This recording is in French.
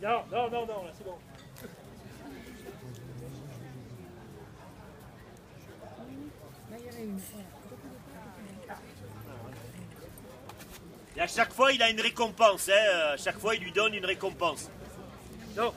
Non, non, non, non, là, c'est bon. Et à chaque fois, il a une récompense. Hein. À chaque fois, il lui donne une récompense. Non.